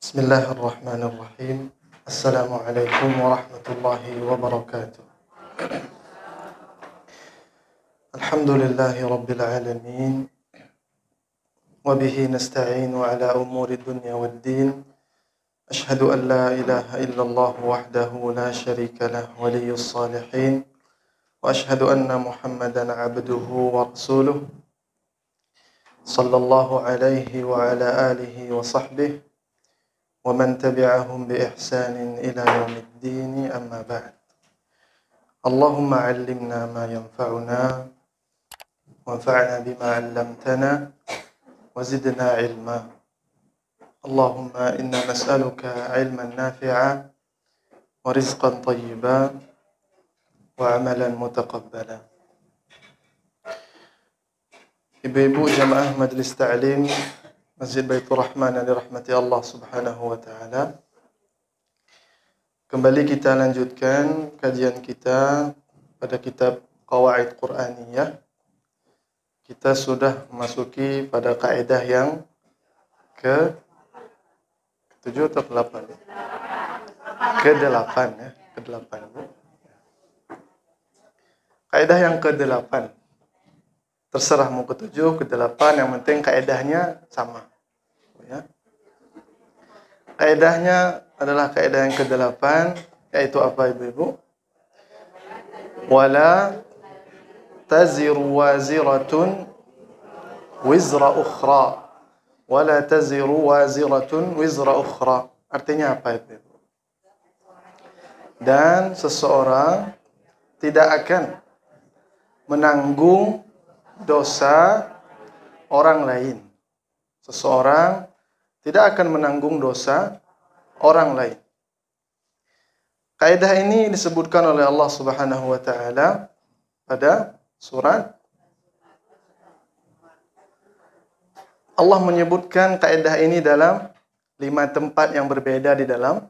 Bismillahirrahmanirrahim. Assalamualaikum warahmatullahi wabarakatuh. Alhamdulillahi rabbil alamin. Wabihi nasta'inu ala umuri dunya waddin. Ashhadu an la ilaha illallah wahdahu la sharika lah waliyyus salihin. Wa ashhadu anna Muhammadan abduhu wa rasuluh. Sallallahu alaihi wa ala alihi wa sahbihi. ومن تبعهم بإحسان إلى يوم الدين أما بعد اللهم علمنا ما ينفعنا وانفعنا بما علمتنا وزدنا علما اللهم إنا نسألك علما نافعا ورزقا طيبا وعملا متقبلا. Ibu-ibu jamaah Majlis Ta'lim Masjid Baitur Rahman yang dirahmati Allah Subhanahu wa taala. Kembali kita lanjutkan kajian kita pada kitab Qawaid Qur'aniyah. Kita sudah memasuki pada kaidah yang ke-7 atau ke-8 ya? Ke-8 ya, ke-8 Bu. Kaidah yang ke-8. Terserah mau ke-7, ke-8, yang penting kaedahnya sama. Ya. Kaedahnya adalah kaedah yang ke-8, yaitu apa ibu-ibu? Wala taziru waziratun wizra ukhra. Wala taziru waziratun wizra ukhra. Artinya apa ibu-ibu? Dan seseorang tidak akan menanggung dosa orang lain. Seseorang tidak akan menanggung dosa orang lain. Kaidah ini disebutkan oleh Allah Subhanahu wa taala pada surat. Allah menyebutkan kaidah ini dalam 5 tempat yang berbeda di dalam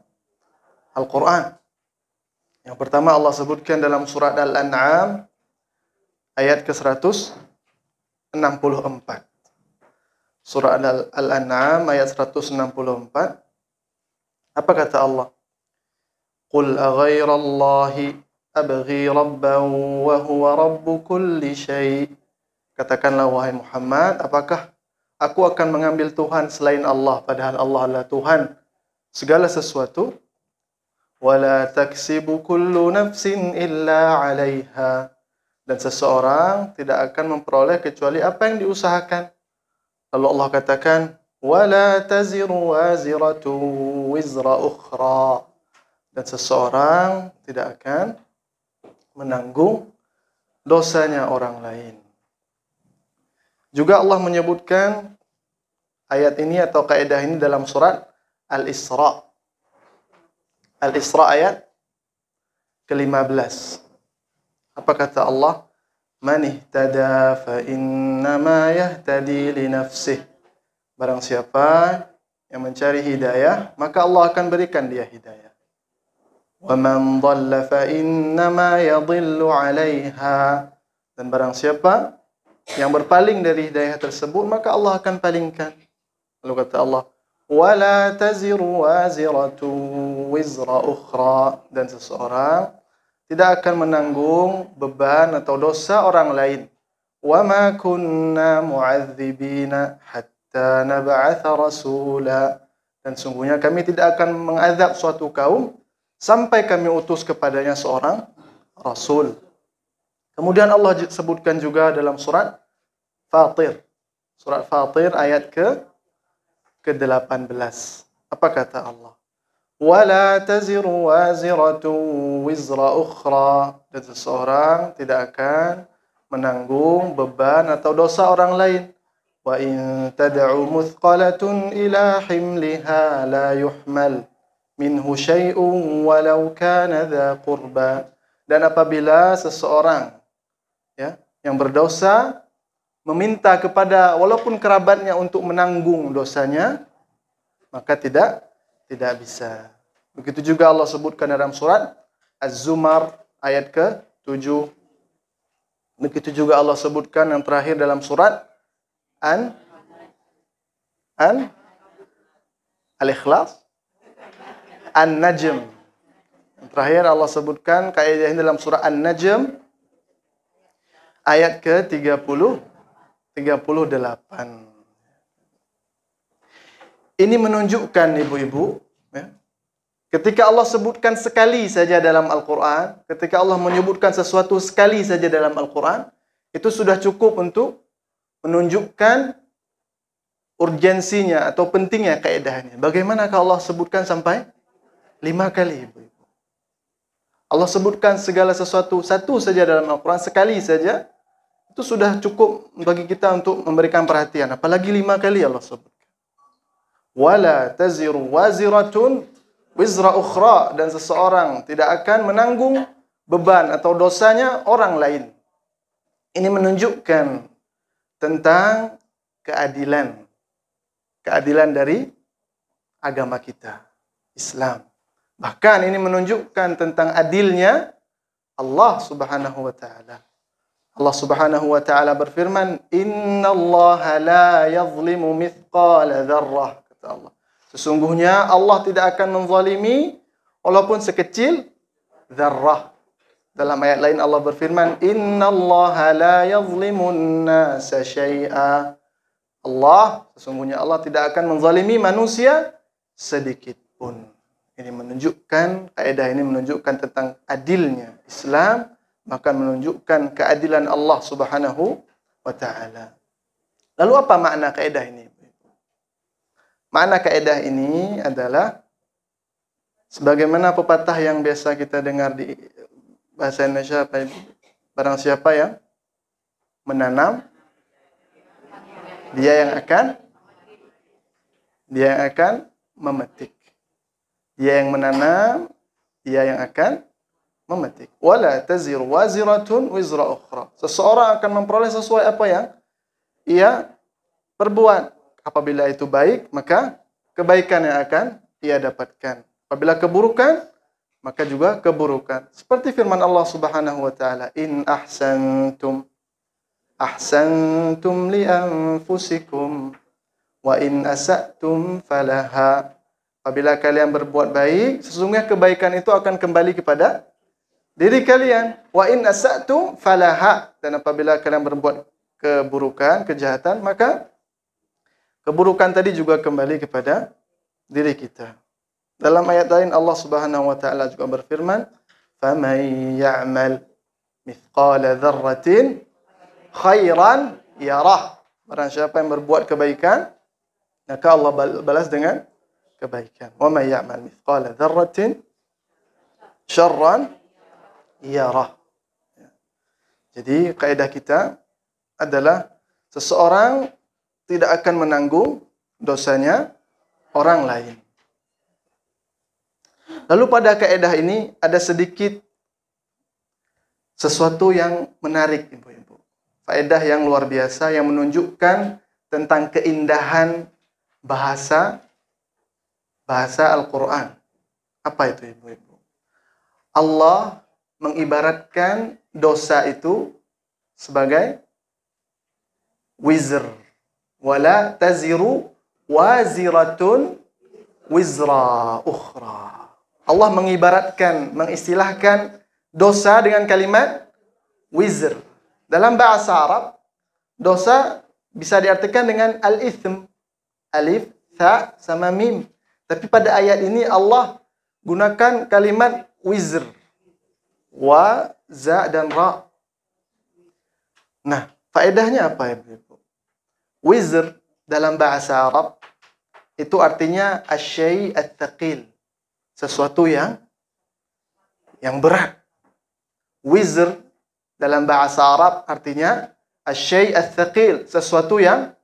Al-Qur'an. Yang pertama Allah sebutkan dalam surat Al-An'am ayat ke-164. Surah Al-An'am ayat 164. Apa kata Allah? Qul aghairallahi abghi rabban wa huwa rabbu kulli syai'. Katakanlah wahai Muhammad, apakah aku akan mengambil Tuhan selain Allah padahal Allah adalah Tuhan segala sesuatu? Wala taksibu kullu nafsin illa 'alaiha. Dan seseorang tidak akan memperoleh kecuali apa yang diusahakan. Lalu Allah katakan, wala taziru waziratu wizra ukhra. Dan seseorang tidak akan menanggung dosanya orang lain. Juga Allah menyebutkan ayat ini atau kaidah ini dalam surat Al-Isra. Al-Isra ayat ke-15. Apa kata Allah? Man ihtada fa innama yahtadi li nafsih. Barang siapa yang mencari hidayah, maka Allah akan berikan dia hidayah. Wa man dhalla fa innama yadhillu 'alaiha. Dan barang siapa yang berpaling dari hidayah tersebut, maka Allah akan palingkan. Lalu kata Allah, wala taziru waziratu wizra ukhra. Dan seseorang tidak akan menanggung beban atau dosa orang lain. Wa ma kunna mu'adzibina hatta nab'atha rasula. Dan sungguhnya kami tidak akan mengazab suatu kaum sampai kami utus kepadanya seorang rasul. Kemudian Allah sebutkan juga dalam surat Fatir. Surat Fatir ayat ke-18. Apa kata Allah? Wala taziru waziratu wizra ukhra. Dan seseorang tidak akan menanggung beban atau dosa orang lain. Wa in tad'u muthqalatun ila himliha la yuhmal minhu syai'un walau kana dha qurba. Dan apabila seseorang yang berdosa meminta kepada walaupun kerabatnya untuk menanggung dosanya, maka tidak bisa. Begitu juga Allah sebutkan dalam surat Az-Zumar ayat ke-7. Begitu juga Allah sebutkan yang terakhir dalam surat Al-Ikhlas An-Najm. Yang terakhir Allah sebutkan kaidah ini dalam surah An-Najm ayat ke-38. Ini menunjukkan ibu-ibu, ya, ketika Allah sebutkan sekali saja dalam Al-Quran, ketika Allah menyebutkan sesuatu sekali saja dalam Al-Quran, itu sudah cukup untuk menunjukkan urgensinya atau pentingnya kaedahnya. Bagaimana kalau Allah sebutkan sampai 5 kali, ibu-ibu? Allah sebutkan segala sesuatu satu saja dalam Al-Quran, sekali saja, itu sudah cukup bagi kita untuk memberikan perhatian. Apalagi 5 kali Allah sebut. Wala taziru waziratun wizra ukhra, dan seseorang tidak akan menanggung beban atau dosanya orang lain. Ini menunjukkan tentang keadilan dari agama kita, Islam. Bahkan ini menunjukkan tentang adilnya Allah Subhanahu wa taala. Allah Subhanahu wa taala berfirman, "Innallaha la yadhlimu mithqala dzarrah." Kata Allah, sesungguhnya Allah tidak akan menzalimi walaupun sekecil dzarrah. Dalam ayat lain Allah berfirman, "Innallaha la yadhlimun nasa syai'a." Allah, sesungguhnya Allah tidak akan menzalimi manusia sedikit pun. Ini menunjukkan, kaidah ini menunjukkan tentang adilnya Islam, maka menunjukkan keadilan Allah Subhanahu wa taala. Lalu apa makna kaidah ini? Makna kaidah ini adalah sebagaimana pepatah yang biasa kita dengar di bahasa Indonesia, barang siapa yang menanam, dia yang akan memetik. Dia yang menanam, dia yang akan memetik. Wala taziru waziratun wizra ukhra. Seseorang akan memperoleh sesuai apa yang ia perbuat. Apabila itu baik, maka kebaikan yang akan ia dapatkan. Apabila keburukan, maka juga keburukan. Seperti firman Allah Subhanahu wa taala, "In ahsantum li anfusikum wa in asa'tum falaha." Apabila kalian berbuat baik, sesungguhnya kebaikan itu akan kembali kepada diri kalian. Wa in asa'tum falaha. Dan apabila kalian berbuat keburukan, kejahatan, maka keburukan tadi juga kembali kepada diri kita. Dalam ayat lain Allah Subhanahu wa taala juga berfirman, "Faman ya'mal mithqala dzarratin khairan yarah." Barang siapa yang berbuat kebaikan, maka Allah balas dengan kebaikan. "Wa may ya'mal mithqala dzarratin syarran yarah." Jadi kaidah kita adalah seseorang tidak akan menanggung dosanya orang lain. Lalu pada kaidah ini ada sedikit sesuatu yang menarik, ibu-ibu. Faedah yang luar biasa yang menunjukkan tentang keindahan bahasa Al-Quran. Apa itu, ibu-ibu? Allah mengibaratkan dosa itu sebagai wizr. Wala taziru waziratun wizra ukhra. Allah mengistilahkan dosa dengan kalimat wizr. Dalam bahasa Arab, dosa bisa diartikan dengan al-ithm. Alif, tha, sama mim. Tapi pada ayat ini Allah gunakan kalimat wizr. Wa, za, dan ra. Nah, faedahnya apa, ibu? Wizr dalam bahasa Arab itu artinya asy-syai' at-thaqil, sesuatu yang berat. Wizr dalam bahasa Arab artinya asy-syai' at-thaqil, sesuatu yang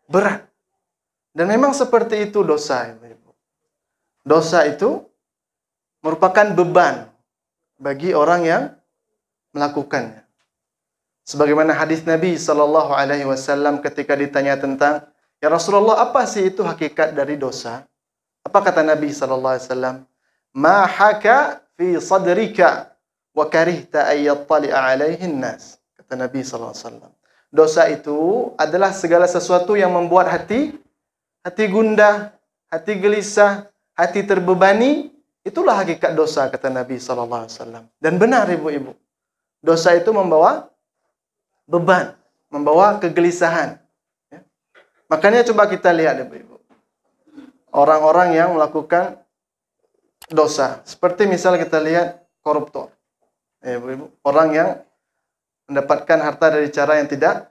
berat. Dan memang seperti itu dosa, ibu. Dosa itu merupakan beban bagi orang yang melakukannya. Sebagaimana hadis Nabi sallallahu alaihi wasallam ketika ditanya tentang, "Ya Rasulullah, apa sih itu hakikat dari dosa?" Apa kata Nabi sallallahu alaihi wasallam? "Ma haka fi sadrika wa karihta ay yattali'a alaihi an-nas." Kata Nabi sallallahu alaihi wasallam, dosa itu adalah segala sesuatu yang membuat hati gundah, hati gelisah, hati terbebani, Itulah hakikat dosa, kata Nabi SAW. Dan benar ibu-ibu. Dosa itu membawa beban, membawa kegelisahan. Ya. Makanya coba kita lihat ibu-ibu. Orang-orang yang melakukan dosa. Seperti misal kita lihat koruptor. Ya, ibu-ibu. Orang yang mendapatkan harta dari cara yang tidak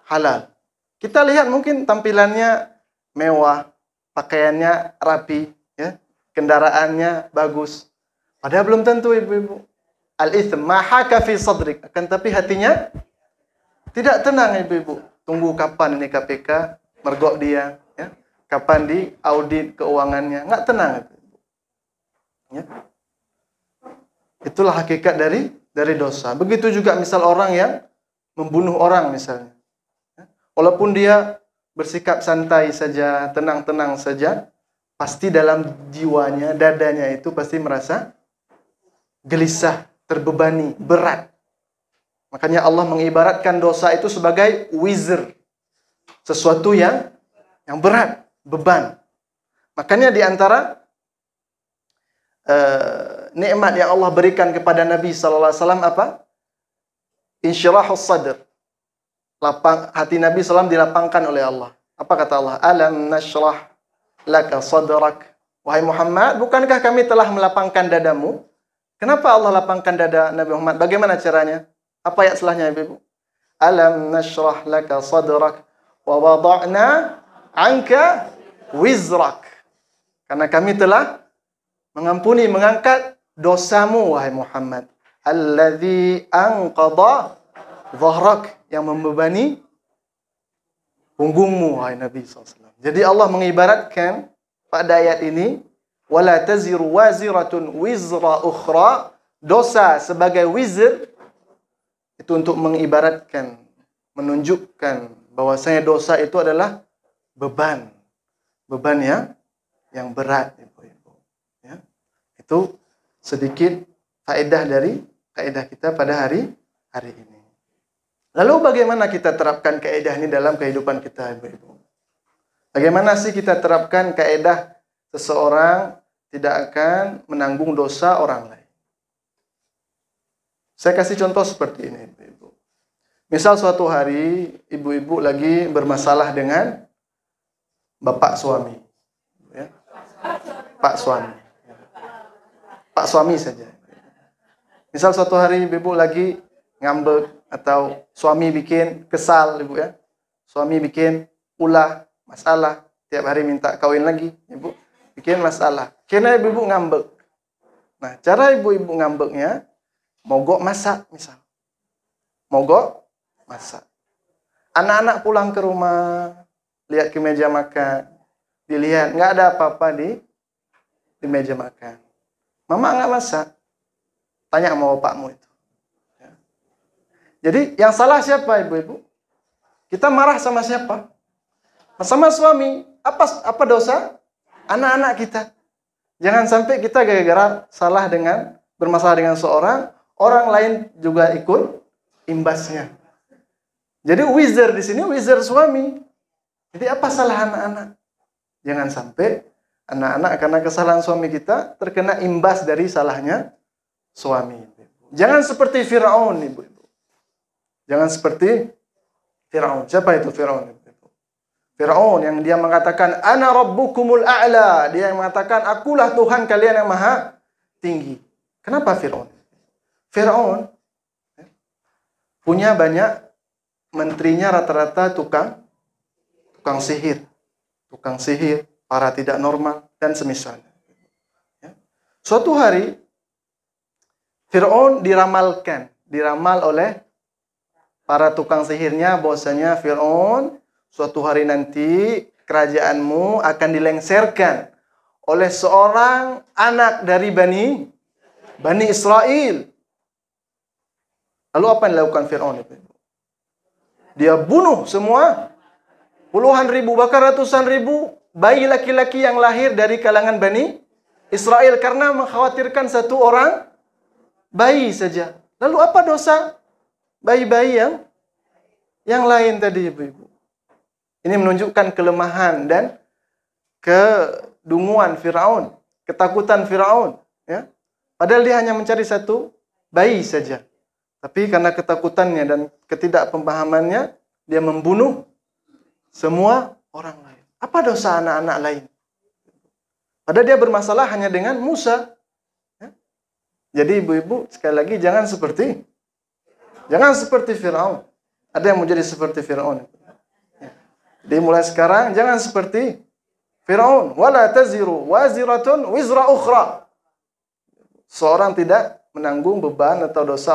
halal. Kita lihat mungkin tampilannya mewah, pakaiannya rapi, ya, kendaraannya bagus. Padahal belum tentu ibu-ibu. Al-ithm mahaka fi sadrik. Akan tapi hatinya tidak tenang ibu-ibu. Tunggu kapan ini KPK mergok dia, ya? Kapan di audit keuangannya. Nggak tenang ibu-ibu. Ya. Itulah hakikat dari dosa. Begitu juga misal orang yang membunuh orang misalnya. Walaupun dia bersikap santai saja, tenang-tenang saja, pasti dalam jiwanya, dadanya itu pasti merasa gelisah, terbebani, berat. Makanya Allah mengibaratkan dosa itu sebagai wizr. Sesuatu yang berat, beban. Makanya di antara nikmat yang Allah berikan kepada Nabi SAW apa? Insyirahus sadr. Hati Nabi SAW dilapangkan oleh Allah. Apa kata Allah? Alam nashrah laka sadrak. Wahai Muhammad, bukankah kami telah melapangkan dadamu? Kenapa Allah lapangkan dada Nabi Muhammad? Bagaimana caranya? Apa ayat setelahnya, Ibu? Alam nashrah laka sadrak wa wada'na anka wizrak. Karena kami telah mengampuni, mengangkat dosamu, wahai Muhammad. Alladzi anqadha dhahrak, yang membebani punggungmu, wahai Nabi SAW. Jadi Allah mengibaratkan pada ayat ini, wala taziru waziratun wizra ukhra, dosa sebagai wizr, itu untuk mengibaratkan, menunjukkan bahwasanya dosa itu adalah beban. Beban yang berat, ibu-ibu. Ya. Itu sedikit faedah dari kaidah kita pada hari ini. Lalu bagaimana kita terapkan kaidah ini dalam kehidupan kita, ibu-ibu? Bagaimana sih kita terapkan kaidah seseorang tidak akan menanggung dosa orang lain? Saya kasih contoh seperti ini, ibu-ibu. Misal suatu hari ibu-ibu lagi bermasalah dengan bapak suami, ya. Pak suami, Pak suami saja. Misal suatu hari ibu-ibu lagi ngambek atau suami bikin kesal, ibu, ya. Suami bikin ulah, masalah, tiap hari minta kawin lagi, ibu, bikin masalah. Karena ibu-ibu ngambek. Nah, cara ibu-ibu ngambeknya, mogok masak misal. Mogok masak. Anak-anak pulang ke rumah, lihat ke meja makan, dilihat nggak ada apa-apa di meja makan. Mama nggak masak. Tanya sama bapakmu itu. Ya. Jadi yang salah siapa, ibu-ibu? Kita marah sama siapa? Sama suami. Apa dosa? Anak-anak kita. Jangan sampai kita gara-gara salah dengan bermasalah dengan seorang, orang lain juga ikut imbasnya. Jadi wizard di sini wizard suami. Jadi apa salah anak-anak? Jangan sampai anak-anak karena kesalahan suami kita terkena imbas dari salahnya suami. Jangan seperti Firaun, ibu-ibu. Jangan seperti Firaun. Siapa itu Firaun? Firaun yang dia mengatakan ana rabbukumul a'la. Dia yang mengatakan akulah Tuhan kalian yang maha tinggi. Kenapa Firaun? Firaun punya banyak menterinya rata-rata tukang sihir. Tukang sihir, para tidak normal dan semisalnya. Ya. Suatu hari Firaun diramal oleh para tukang sihirnya bahwasanya Firaun suatu hari nanti kerajaanmu akan dilengserkan oleh seorang anak dari Bani Israel. Lalu apa yang dilakukan Firaun itu? Dia bunuh semua puluhan ribu, bahkan ratusan ribu bayi laki-laki yang lahir dari kalangan Bani Israel karena mengkhawatirkan satu orang bayi saja. Lalu apa dosa bayi-bayi yang lain tadi, ibu-ibu? Ini menunjukkan kelemahan dan kedunguan Firaun ketakutan Firaun, ya. Padahal dia hanya mencari satu bayi saja. Tapi karena ketakutannya dan ketidakpemahamannya, dia membunuh semua orang lain. Apa dosa anak-anak lain? Padahal dia bermasalah hanya dengan Musa. Ya. Jadi ibu-ibu, sekali lagi jangan seperti Firaun. Ada yang mau jadi seperti Firaun. Ya. Jadi mulai sekarang jangan seperti Firaun. Wala taziru waziratun wizra ukhra. Seorang tidak menanggung beban atau dosa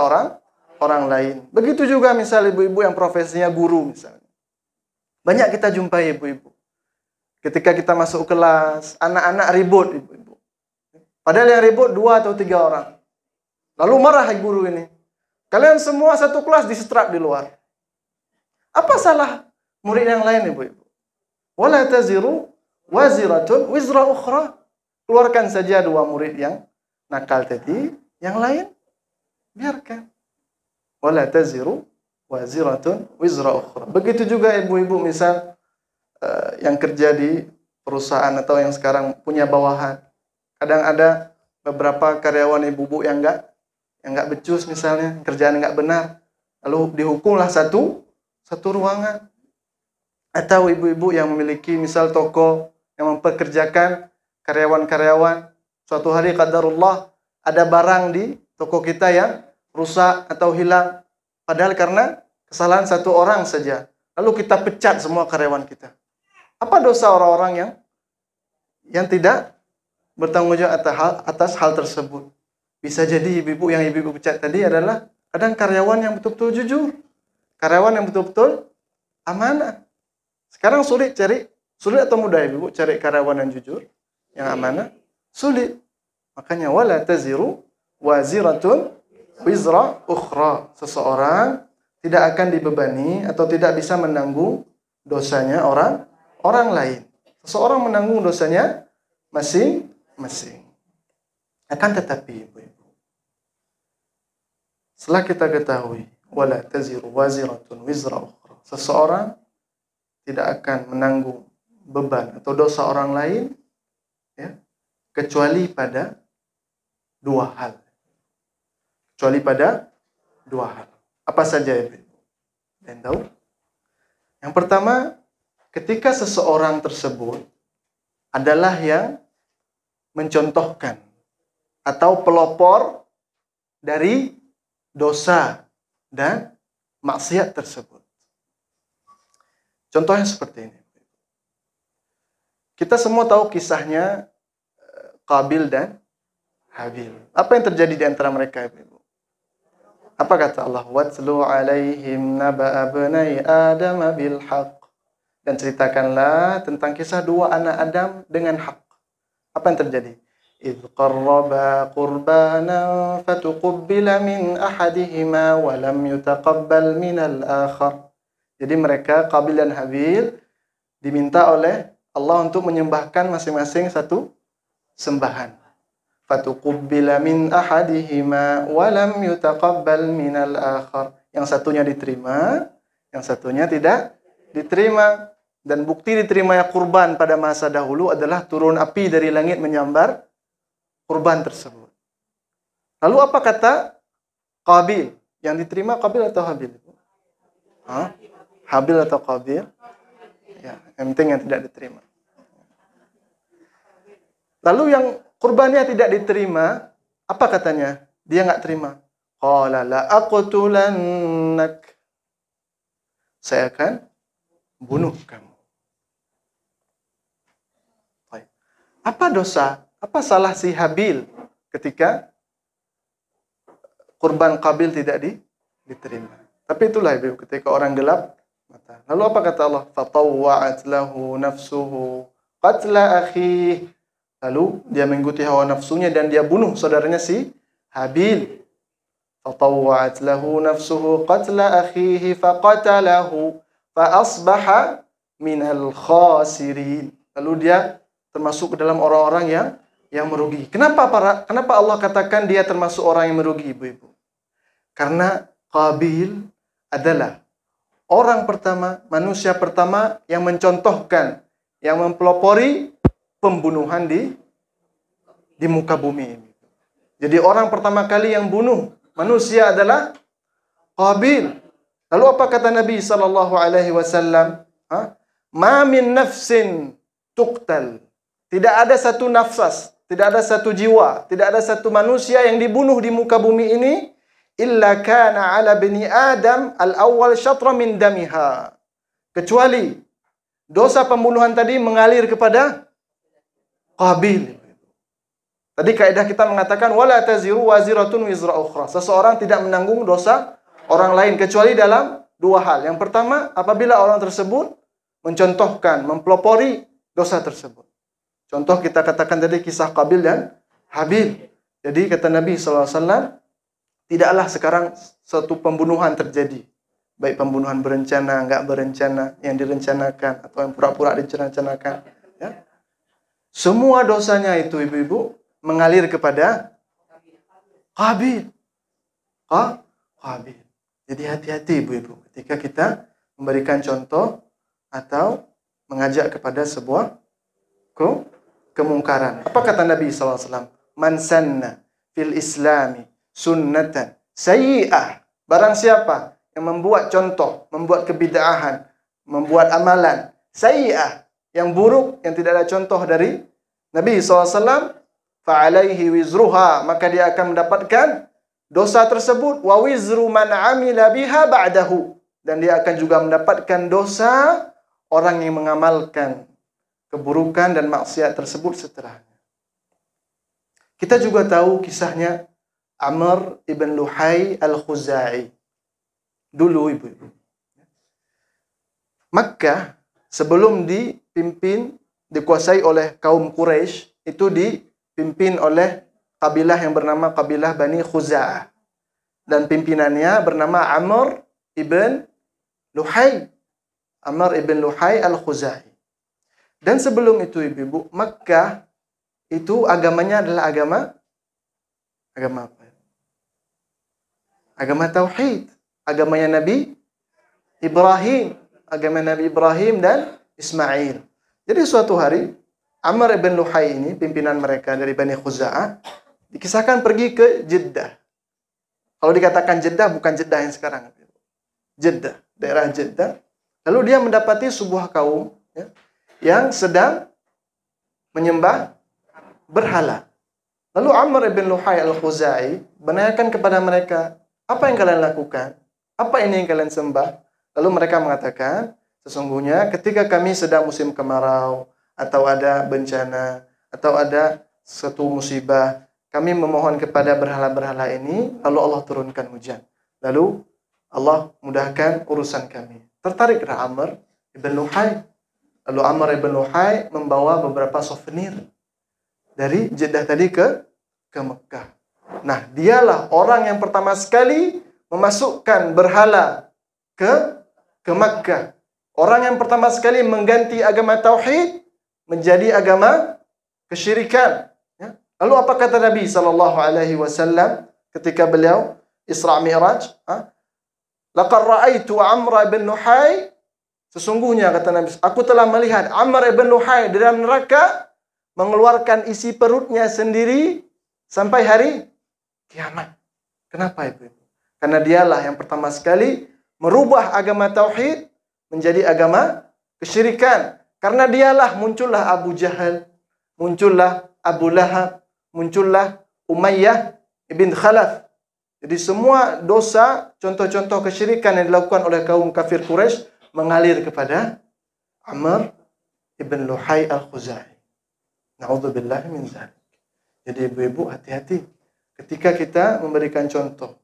orang lain. Begitu juga misal ibu-ibu yang profesinya guru misalnya. Banyak kita jumpai ibu-ibu. Ketika kita masuk kelas, anak-anak ribut ibu-ibu. Padahal yang ribut 2 atau 3 orang. Lalu marah guru ini. Kalian semua satu kelas disetrap di luar. Apa salah murid yang lain ibu-ibu? Wala taziru waziratun wizra ukhra. Keluarkan saja 2 murid yang nakal tadi, yang lain biarkan. Wala taziru waziratun wizra ukhra. Begitu juga ibu-ibu misal yang kerja di perusahaan atau yang sekarang punya bawahan. Kadang ada beberapa karyawan ibu-ibu yang enggak becus misalnya, kerjaan enggak benar. Lalu dihukumlah satu ruangan. Atau ibu-ibu yang memiliki misal toko yang mempekerjakan karyawan-karyawan. Suatu hari qadarullah ada barang di toko kita yang rusak atau hilang. Padahal karena kesalahan satu orang saja. Lalu kita pecat semua karyawan kita. Apa dosa orang-orang yang tidak bertanggung jawab atas hal tersebut? Bisa jadi ibu-ibu yang ibu-ibu pecat tadi adalah kadang karyawan yang betul-betul jujur. Karyawan yang betul-betul amanah. Sekarang sulit atau mudah ibu cari karyawan yang jujur, yang amanah? Sulit. Makanya wala taziru waziratun wizra ukhra. Seseorang tidak akan dibebani atau tidak bisa menanggung dosanya orang lain. Seseorang menanggung dosanya masing-masing. Akan tetapi ibu-ibu, setelah kita ketahui wala taziru waziratun wizra ukhra, seseorang tidak akan menanggung beban atau dosa orang lain, ya, kecuali pada 2 hal. Apa saja ibu? Dan tahu? Yang pertama, ketika seseorang tersebut adalah yang mencontohkan atau pelopor dari dosa dan maksiat tersebut. Contohnya seperti ini. Kita semua tahu kisahnya Qabil dan Habil. Apa yang terjadi di antara mereka, ibu? Apa kata Allah? Watlu alaihim naba'a bnai Adam bil haqq. Dan ceritakanlah tentang kisah 2 anak Adam dengan hak. Apa yang terjadi? Idh qarraba qurbanan fatuqubbila min ahadihima wa lam yutaqabbal minal akhar. Jadi mereka, Qabil dan Habil, diminta oleh Allah untuk menyembahkan masing-masing satu sembahan. Fatuqubbila min ahadihima wa lam yutaqabbal minal akhar. Yang satunya diterima, yang satunya tidak diterima. Dan bukti diterimanya kurban pada masa dahulu adalah turun api dari langit menyambar kurban tersebut. Lalu apa kata Qabil? Yang diterima Qabil atau Habil? Habil atau Qabil? Ya, yang penting yang tidak diterima. Lalu yang kurbannya tidak diterima, apa katanya? Dia nggak terima. Qala la aqtulannak. Saya akan bunuh kamu. Baik. Apa dosa? Apa salah si Habil ketika kurban Qabil tidak diterima? Tapi itulah ibu, ketika orang gelap mata. Lalu apa kata Allah? Fatawwa'at lahu nafsuhu qatla akhih. Lalu dia mengikuti hawa nafsunya dan dia bunuh saudaranya si Habil. Fatawwa'at lahu nafsuhu qatla akhihi faqatalahu fa asbaha minal khasirin. Lalu dia termasuk ke dalam orang-orang yang merugi. Kenapa Allah katakan dia termasuk orang yang merugi, ibu-ibu? Karena Qabil adalah orang pertama, manusia pertama yang mencontohkan, yang mempelopori pembunuhan di di muka bumi ini. Jadi orang pertama kali yang bunuh manusia adalah Qabil. Lalu apa kata Nabi sallallahu alaihi wasallam? Ma min nafsin tuqtal. Tidak ada satu nafas, tidak ada satu jiwa, tidak ada satu manusia yang dibunuh di muka bumi ini illa kana ala bani Adam al-awwal syatra min damiha. Kecuali dosa pembunuhan tadi mengalir kepada Qabil. Tadi kaidah kita mengatakan wala taziru waziratun wizra ukhra. Seseorang tidak menanggung dosa orang lain kecuali dalam dua hal. Yang pertama, apabila orang tersebut mencontohkan, mempelopori dosa tersebut. Contoh kita katakan tadi kisah Qabil dan Habil. Jadi kata Nabi SAW, tidaklah sekarang suatu pembunuhan terjadi. Baik pembunuhan berencana, enggak berencana, yang direncanakan, atau yang pura-pura direncanakan. Ya. Semua dosanya itu ibu-ibu mengalir kepada Qabil. Qabil. Jadi hati-hati ibu-ibu ketika kita memberikan contoh atau mengajak kepada sebuah kemungkaran. Apa kata Nabi SAW? Man sanna fil islami sunnatan sayyi'ah. Barang siapa yang membuat contoh, membuat kebid'ahan, membuat amalan sayyi'ah, yang buruk, yang tidak ada contoh dari Nabi SAW, fa'alaihi wizruha, maka dia akan mendapatkan dosa tersebut, wa wizru man amila biha ba'dahu, dan dia akan juga mendapatkan dosa orang yang mengamalkan keburukan dan maksiat tersebut setelahnya. Kita juga tahu kisahnya Amr ibn Luhai al-Khuzai. Dulu ibu-ibu, Makkah sebelum dikuasai oleh kaum Quraisy, itu dipimpin oleh kabilah yang bernama kabilah Bani Khuza'ah. Dan pimpinannya bernama Amr ibn Luhai. Amr ibn Luhai al-Khuzai. Dan sebelum itu ibu-ibu, Makkah itu agamanya adalah agama apa? Agama tauhid. Agamanya Nabi Ibrahim. Agama Nabi Ibrahim dan Ismail. Jadi suatu hari, Amr ibn Luhai ini, pimpinan mereka dari Bani Khuza'ah, dikisahkan pergi ke Jeddah. Kalau dikatakan Jeddah, bukan Jeddah yang sekarang. Jeddah, daerah Jeddah. Lalu dia mendapati sebuah kaum yang sedang menyembah berhala. Lalu Amr ibn Luhai al-Khuzai menanyakan kepada mereka, apa yang kalian lakukan? Apa ini yang kalian sembah? Lalu mereka mengatakan, sesungguhnya ketika kami sedang musim kemarau, atau ada bencana, atau ada suatu musibah, kami memohon kepada berhala-berhala ini, lalu Allah turunkan hujan. Lalu Allah mudahkan urusan kami. Tertariklah Amr ibn Luhai. Lalu Amr ibn Luhai membawa beberapa souvenir dari Jeddah tadi ke Mekah. Nah, dialah orang yang pertama sekali memasukkan berhala ke Makkah. Orang yang pertama sekali mengganti agama tauhid menjadi agama kesyirikan. Ya. Lalu apa kata Nabi SAW ketika beliau Isra Mi'raj? Laqad ra'aitu Amr ibn Luhai. Sesungguhnya kata Nabi, aku telah melihat Amr ibn Luhai dalam neraka mengeluarkan isi perutnya sendiri sampai hari kiamat. Kenapa itu? Karena dialah yang pertama sekali merubah agama tauhid menjadi agama kesyirikan. Karena dialah muncullah Abu Jahal, muncullah Abu Lahab, muncullah Umayyah ibn Khalaf. Jadi semua dosa, contoh-contoh kesyirikan yang dilakukan oleh kaum kafir Quraisy mengalir kepada Amr ibn Luhai al-Khuzai. Na'udzubillahi min dzalik. Jadi ibu-ibu hati-hati ketika kita memberikan contoh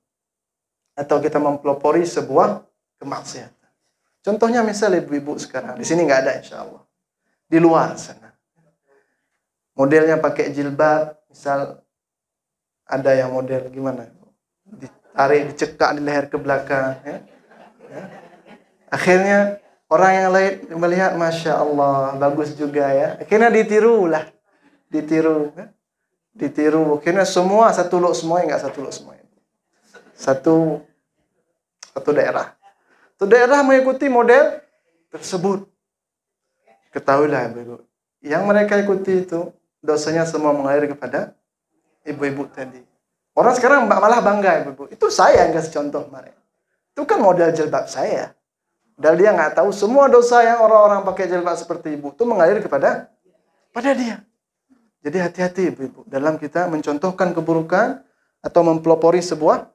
atau kita mempelopori sebuah kemaksiatan. Contohnya misal ibu-ibu sekarang, di sini nggak ada insya Allah. Di luar sana. Modelnya pakai jilbab, misal ada yang model gimana? Ditarik, dicekak di leher ke belakang. Ya. Akhirnya orang yang lain melihat, Masya Allah, bagus juga ya. Akhirnya ditirulah. Ditiru. Akhirnya semua satu look semua, enggak satu look semua. Satu daerah. Satu daerah mengikuti model tersebut. Ketahuilah ibu, yang mereka ikuti itu dosanya semua mengalir kepada ibu-ibu tadi. Orang sekarang malah bangga ibu-ibu. Itu saya yang kasih contoh kemarin. Itu kan model jilbab saya. Dan dia nggak tahu semua dosa yang orang-orang pakai jilbab seperti ibu itu mengalir pada dia. Jadi hati-hati ibu-ibu dalam kita mencontohkan keburukan atau mempelopori sebuah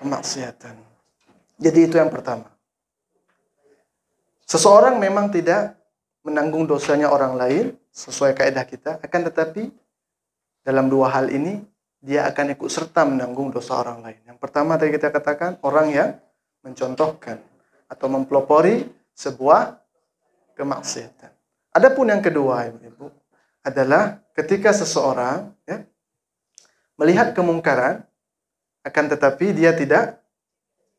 kemaksiatan. Jadi itu yang pertama. Seseorang memang tidak menanggung dosanya orang lain sesuai kaidah kita, akan tetapi dalam dua hal ini dia akan ikut serta menanggung dosa orang lain. Yang pertama tadi kita katakan orang yang mencontohkan atau mempelopori sebuah kemaksiatan. Adapun yang kedua, ibu-ibu, adalah ketika seseorang melihat kemungkaran, akan tetapi dia tidak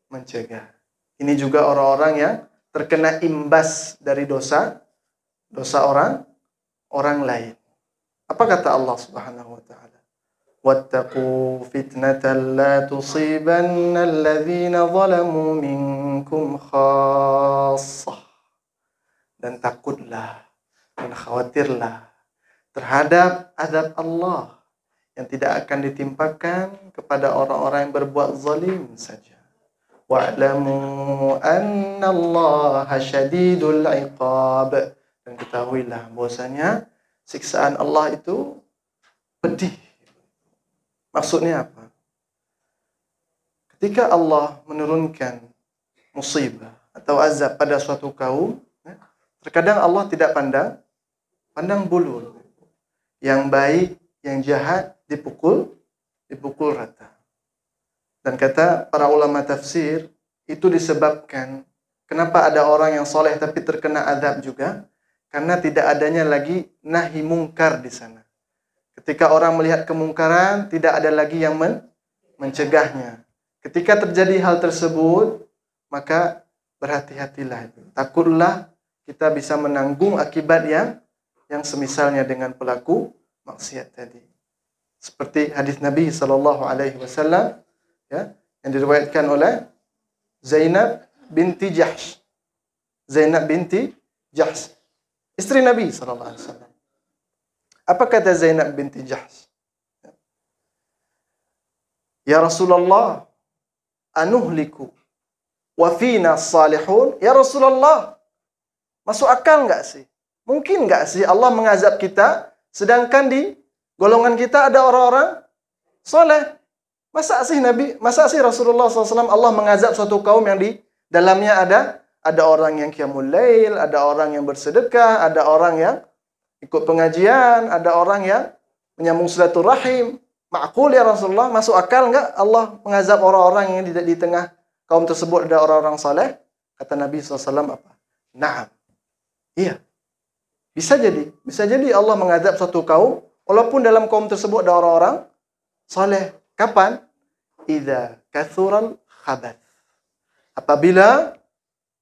mencegah. Ini juga orang-orang yang terkena imbas dari dosa orang lain. Apa kata Allah Subhanahu wa taala? Wattaqu fitnatan la tusibanna alladhina zalamu minkum khassah. Dan takutlah dan khawatirlah terhadap azab Allah yang tidak akan ditimpakan kepada orang-orang yang berbuat zalim saja. Wa'lamu anna Allah syadidul iqab. Dan ketahuilah bahwasanya siksaan Allah itu pedih. Maksudnya apa? Ketika Allah menurunkan musibah atau azab pada suatu kaum, terkadang Allah tidak pandang bulu. Yang baik, yang jahat dipukul rata. Dan kata para ulama tafsir, itu disebabkan kenapa ada orang yang soleh tapi terkena azab juga, karena tidak adanya lagi nahi mungkar di sana. Ketika orang melihat kemungkaran, tidak ada lagi yang mencegahnya. Ketika terjadi hal tersebut, maka berhati-hatilah. Takutlah kita bisa menanggung akibat yang semisalnya dengan pelaku maksiat tadi. Seperti hadis Nabi sallallahu alaihi wasallam yang diriwayatkan oleh Zainab binti Jahsh. Zainab binti Jahsh, istri Nabi sallallahu alaihi wasallam. Apa kata Zainab binti Jahsh? Ya Rasulullah, anuhliku wa fina salihun? Ya Rasulullah, masuk akal enggak sih? Mungkin enggak sih Allah mengazab kita sedangkan di golongan kita ada orang-orang soleh? Masa sih Rasulullah SAW Allah mengazab suatu kaum yang di dalamnya ada orang yang qiyamul lail, ada orang yang bersedekah, ada orang yang ikut pengajian, ada orang yang menyambung silaturahim. Ma'qul ya Rasulullah, masuk akal enggak Allah mengazab orang-orang yang di tengah kaum tersebut ada orang-orang saleh? Kata Nabi SAW apa? Naam. Iya. Bisa jadi Allah mengazab suatu kaum walaupun dalam kaum tersebut ada orang-orang saleh. Kapan? Idza kathural khabath. Apabila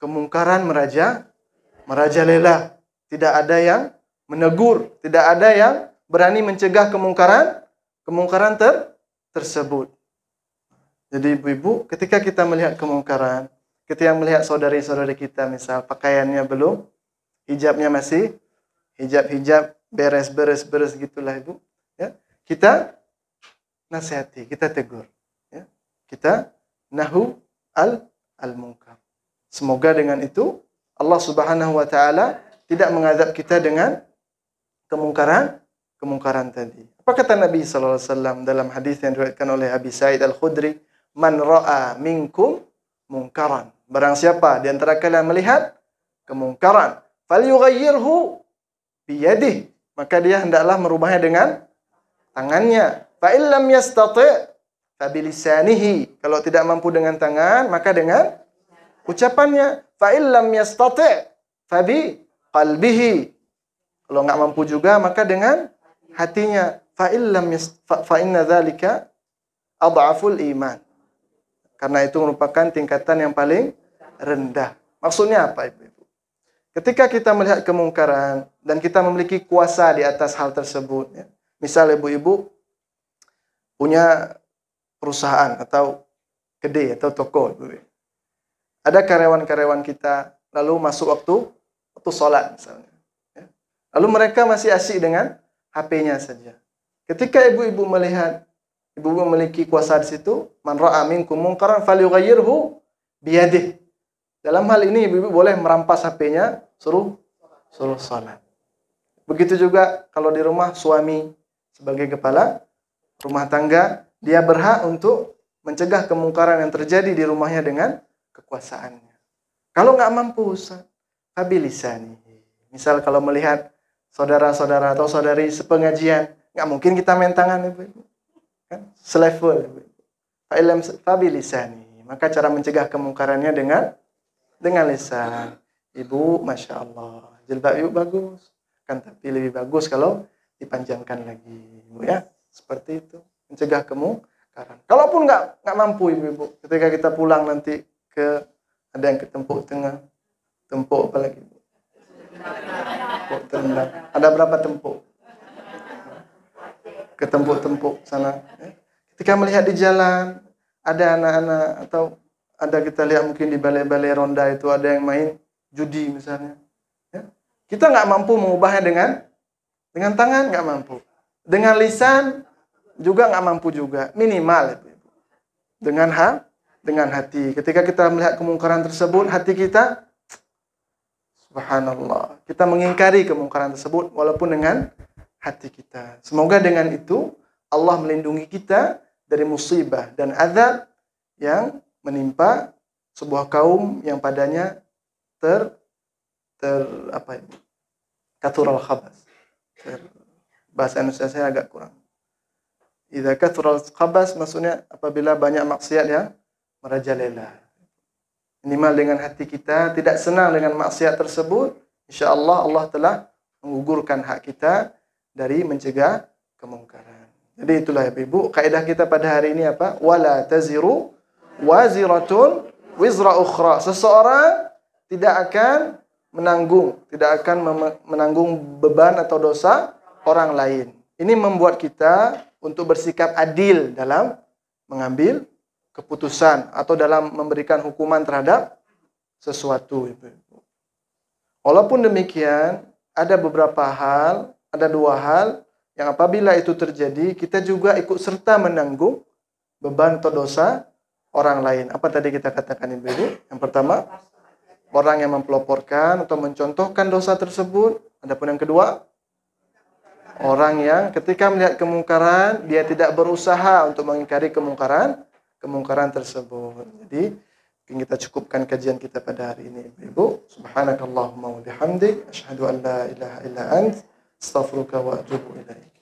kemungkaran merajalela, tidak ada yang menegur, tidak ada yang berani mencegah kemungkaran tersebut. Jadi ibu-ibu, ketika kita melihat kemungkaran, ketika melihat saudari-saudari kita misal pakaiannya belum, hijabnya masih hijab beres gitulah ibu, ya. Kita nasihati, kita tegur, ya. Kita nahu al-munkar. Semoga dengan itu Allah Subhanahu wa taala tidak mengazab kita dengan kemungkaran tadi. Apa kata Nabi sallallahu alaihi wasallam dalam hadis yang diriwayatkan oleh Abi Sa'id Al-Khudri, "Man ra'a minkum munkaran." Barang siapa di antara kalian melihat kemungkaran, falyughayyirhu biyadihi, maka dia hendaklah merubahnya dengan tangannya. Fa illam yastati' fa bilisanihi. Kalau tidak mampu dengan tangan, maka dengan ucapannya. Fa illam yastati' fa bi qalbihi. Kalau enggak mampu juga, maka dengan hatinya. Fa inna dzalika adhaful iman. Karena itu merupakan tingkatan yang paling rendah. Maksudnya apa, Ibu-ibu? Ketika kita melihat kemungkaran dan kita memiliki kuasa di atas hal tersebut, ya. Misal ibu-ibu punya perusahaan atau kedai atau toko, Ibu. Ada karyawan-karyawan kita lalu masuk waktu sholat misalnya. Ya. Lalu mereka masih asyik dengan HP-nya saja. Ketika ibu-ibu melihat, ibu-ibu memiliki kuasa di situ, man ra'a minkum munkaran falyughayyirhu biyadihi. Dalam hal ini ibu-ibu boleh merampas HP-nya, suruh salat. Begitu juga kalau di rumah suami sebagai kepala rumah tangga, dia berhak untuk mencegah kemungkaran yang terjadi di rumahnya dengan kekuasaannya. Kalau nggak mampu, fabilisani. Misal kalau melihat saudara-saudara atau saudari sepengajian, nggak mungkin kita main tangan, ibu-ibu. Kan? Selevel, ibu-ibu. Fabilisani. Maka cara mencegah kemungkarannya dengan lisan. Ibu, Masya Allah. Jilbab ibu bagus. Kan tapi lebih bagus kalau dipanjangkan lagi. Ibu ya. Seperti itu. Mencegah kemungkaran. Kalaupun nggak mampu ibu-ibu. Ketika kita pulang nanti ada yang ke Tempuk Tengah. Tempuk apa lagi? Tempuk Terendam. Ada berapa tempuk? Ke tempuk-tempuk sana. Ketika melihat di jalan, ada anak-anak atau ada kita lihat mungkin di balai-balai ronda itu ada yang main judi misalnya. Ya. Kita nggak mampu mengubahnya dengan tangan, nggak mampu. Dengan lisan juga nggak mampu juga. Minimal itu. Dengan hati. Ketika kita melihat kemungkaran tersebut, hati kita, subhanallah, kita mengingkari kemungkaran tersebut walaupun dengan hati kita. Semoga dengan itu Allah melindungi kita dari musibah dan azab yang menimpa sebuah kaum yang padanya kathural khabas. Bahasa Indonesia saya agak kurang. Idza kathural khabas maksudnya apabila banyak maksiat yang merajalela. Minimal dengan hati kita tidak senang dengan maksiat tersebut, insyaallah Allah telah menggugurkan hak kita dari mencegah kemungkaran. Jadi itulah ibu, kaidah kita pada hari ini apa? Wala taziru waziratun wizra ukhra. Seseorang tidak akan menanggung beban atau dosa orang lain. Ini membuat kita untuk bersikap adil dalam mengambil keputusan atau dalam memberikan hukuman terhadap sesuatu. Walaupun demikian, ada dua hal yang apabila itu terjadi, kita juga ikut serta menanggung beban atau dosa orang lain. Apa tadi kita katakan ibu? Yang pertama, orang yang mempelaporkan atau mencontohkan dosa tersebut. Adapun yang kedua, orang yang ketika melihat kemungkaran, dia tidak berusaha untuk mengingkari kemungkaran tersebut. Jadi, kita cukupkan kajian kita pada hari ini, Ibu. Subhanakallahumma wa bihamdik, asyhadu an la ilaha illa ant, astaghfiruka wa atubu ilaik.